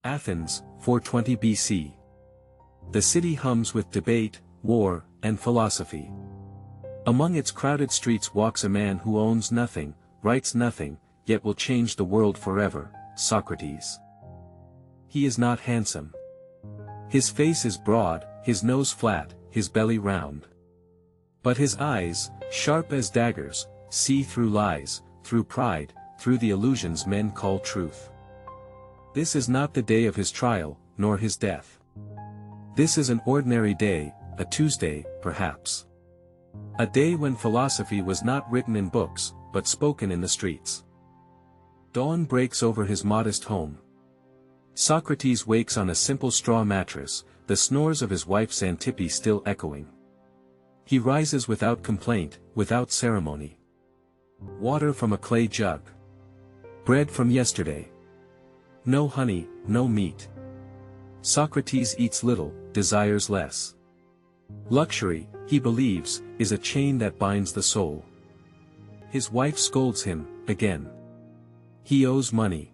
Athens, 420 BC. The city hums with debate, war, and philosophy. Among its crowded streets walks a man who owns nothing, writes nothing, yet will change the world forever, Socrates. He is not handsome. His face is broad, his nose flat, his belly round. But his eyes, sharp as daggers, see through lies, through pride, through the illusions men call truth. This is not the day of his trial, nor his death. This is an ordinary day, a Tuesday, perhaps. A day when philosophy was not written in books, but spoken in the streets. Dawn breaks over his modest home. Socrates wakes on a simple straw mattress, the snores of his wife Xanthippe still echoing. He rises without complaint, without ceremony. Water from a clay jug. Bread from yesterday. No honey, no meat. Socrates eats little, desires less. Luxury, he believes, is a chain that binds the soul. His wife scolds him, again. He owes money.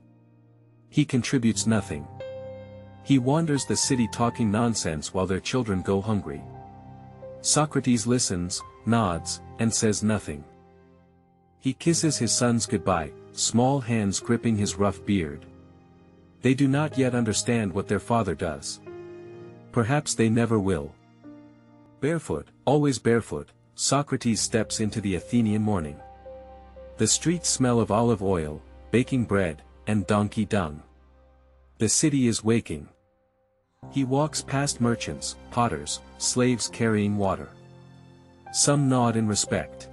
He contributes nothing. He wanders the city talking nonsense while their children go hungry. Socrates listens, nods, and says nothing. He kisses his sons goodbye, small hands gripping his rough beard. They do not yet understand what their father does. Perhaps they never will. Barefoot, always barefoot, Socrates steps into the Athenian morning. The streets smell of olive oil, baking bread, and donkey dung. The city is waking. He walks past merchants, potters, slaves carrying water. Some nod in respect.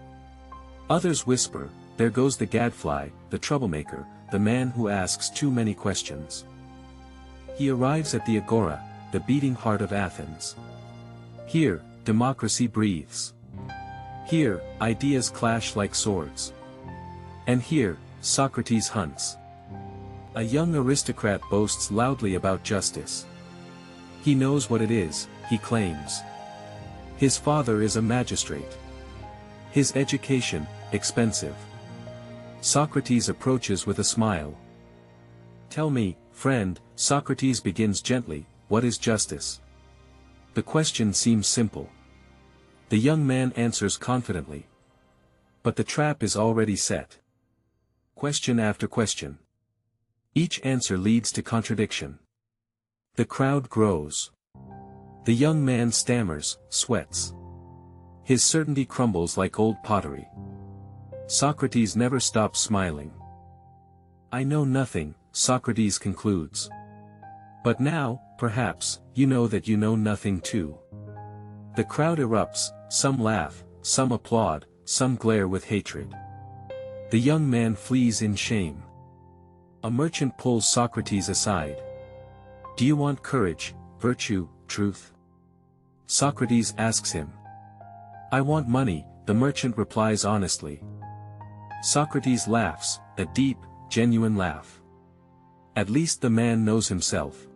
Others whisper, "There goes the gadfly, the troublemaker, the man who asks too many questions." He arrives at the Agora, the beating heart of Athens. Here, democracy breathes. Here, ideas clash like swords. And here, Socrates hunts. A young aristocrat boasts loudly about justice. He knows what it is, he claims. His father is a magistrate. His education, expensive. Socrates approaches with a smile. "Tell me, friend," Socrates begins gently, "what is justice?" The question seems simple. The young man answers confidently. But the trap is already set. Question after question. Each answer leads to contradiction. The crowd grows. The young man stammers, sweats. His certainty crumbles like old pottery. Socrates never stops smiling. "I know nothing," Socrates concludes. "But now, perhaps, you know that you know nothing too." The crowd erupts, some laugh, some applaud, some glare with hatred. The young man flees in shame. A merchant pulls Socrates aside. "Do you want courage, virtue, truth?" Socrates asks him. "I want money," the merchant replies honestly. Socrates laughs, a deep, genuine laugh. At least the man knows himself.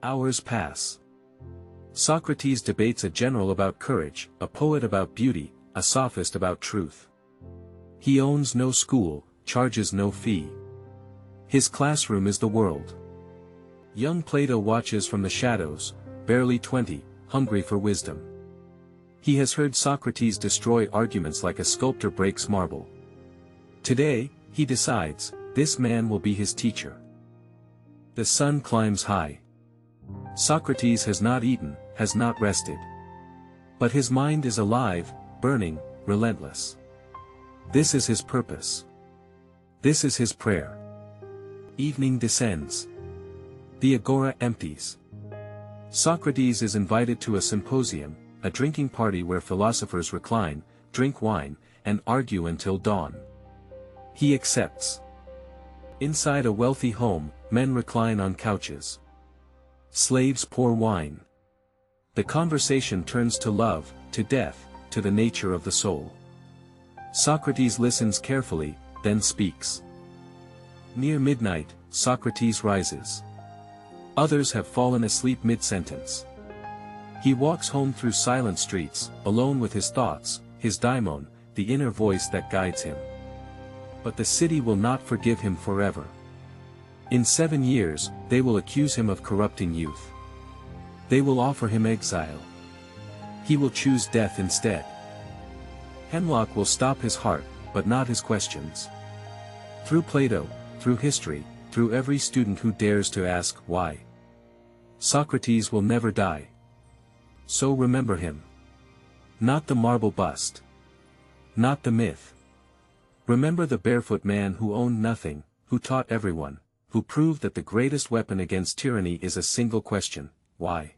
Hours pass. Socrates debates a general about courage, a poet about beauty, a sophist about truth. He owns no school, charges no fee. His classroom is the world. Young Plato watches from the shadows, barely 20, hungry for wisdom. He has heard Socrates destroy arguments like a sculptor breaks marble. Today, he decides, this man will be his teacher. The sun climbs high. Socrates has not eaten, has not rested. But his mind is alive, burning, relentless. This is his purpose. This is his prayer. Evening descends. The Agora empties. Socrates is invited to a symposium, a drinking party where philosophers recline, drink wine, and argue until dawn. He accepts. Inside a wealthy home, men recline on couches. Slaves pour wine. The conversation turns to love, to death, to the nature of the soul. Socrates listens carefully, then speaks. Near midnight, Socrates rises. Others have fallen asleep mid-sentence. He walks home through silent streets, alone with his thoughts, his daimon, the inner voice that guides him. But the city will not forgive him forever. In 7 years, they will accuse him of corrupting youth. They will offer him exile. He will choose death instead. Hemlock will stop his heart, but not his questions. Through Plato, through history, through every student who dares to ask why, Socrates will never die. So remember him. Not the marble bust. Not the myth. Remember the barefoot man who owned nothing, who taught everyone, who proved that the greatest weapon against tyranny is a single question: why?